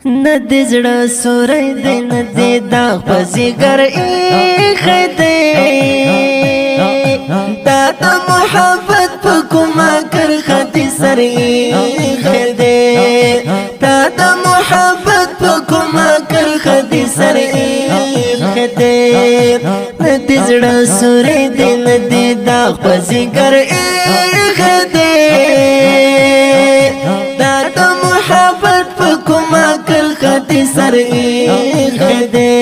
ندی زړه سورې دې ندی داغ په ذکر ایښی دی دا د محبت په کومه کرښه دې سر ایښی دی دا د محبت په کومه کرښه دې سر ایښی دی ندی زړه سورې دې ندی داغ په ذکر ایښی دی دا د محبت په کومه کرښه دې سر ایښی دی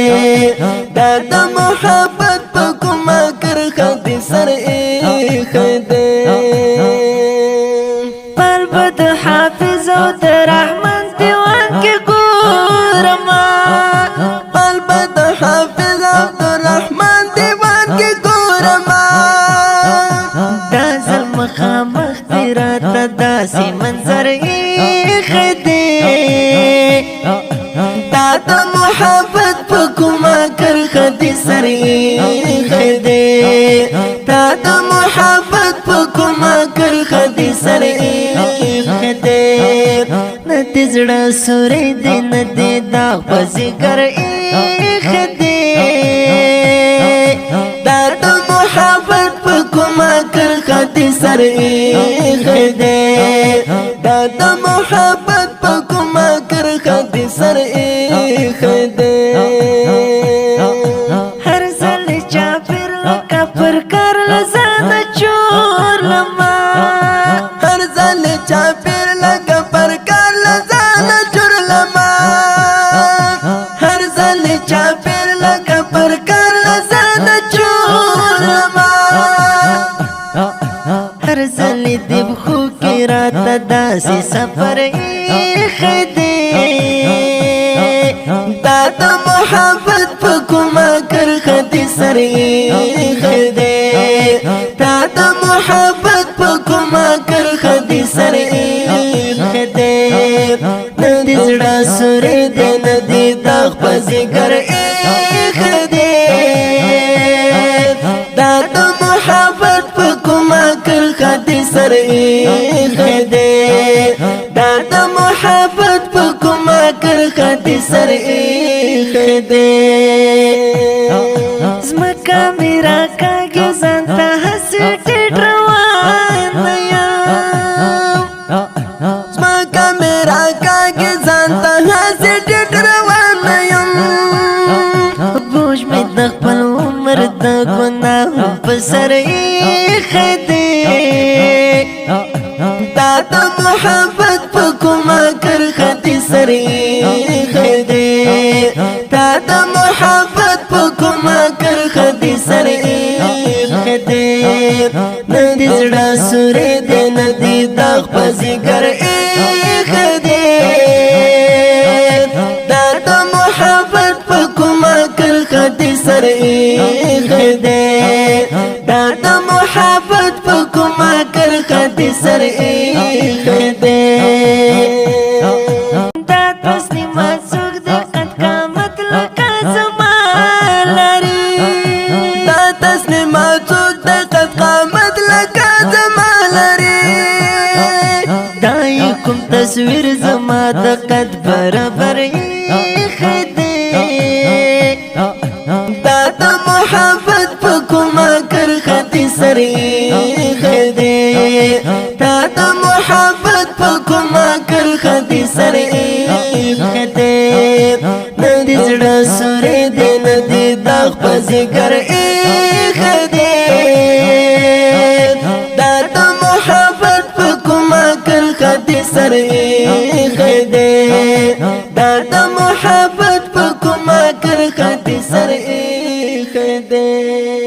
دا د محبت په کومه کرښه دې سر ایښی دی پل به د حافظ او د رحمان دیوان کې ګورما پل به د حافظ او د رحمان دیوان کې ګورما دا ځل مخامخ دې راته داسې منظر ایښی دی دا د محبت په کومه کرښه دې سر ایښی دی دا د محبت په کومه کرښه دې سر ایښی دی ندی زړه سورې دې ندی داغ په ذکر ایښی دی دا د محبت په کومه کرښه دې سر ایښی دی دا د محبت په کومه کرښه دې سر ایښی دی هر ځل چاپېر لکه پر کار له ځانه چورلما هر ځل چاپېر لکه پر کار له ځانه چورلما هر ځل چاپېر لکه پر کار له ځانه چورلما هر ځل دې پښو کې راته داسې سفر ایښی دی دا د محبت په کومه کرښه دې سر ایښی دی دا د محبت په کومه کرښه دې سر ایښی دی ندی زړه سورې دې ندی داغ په ذکر ایښی دی دا د محبت په کومه کرښه دې سر ایښی دی دا د محبت په کومه کرښه دې سر ایښی دی ځمکه مې راکاږي ځان ته هسې ټیټ روانه یم ځمکه مې راکاږي ځان ته هسې ټیټ روانه یم بوج مې د خپل عمر د ګناهو په سر ایښی دی دا د محبت په کومه کرښه دې سر ایښی دی دا د محبت په کومه کرښه دې سر ایښی دی ندی زړه سورې دې ندی داغ په ذکر ایښی دی دا د محبت په کومه کرښه دې سر ایښی دی دا د محبت په کومه کرښه دې سر ایښی دی دا تسلیمات څوک د قد قامت لکه زما لري دا تسلیمات څوک د قد قامت لکه زما لري دا یې کوم تصویر زما د قد برابر ایښی دی دا د محبت په کومه کرښه دې سر ایښی دی دا د محبت په کومه کرښه دې سر ایښی دی ندی زړه سورې دې ندی داغ په ذکر ایښی دی دا د محبت په کومه کرښه دې سر ایښی دی دا د محبت په کومه کرښه دې سر ایښی دی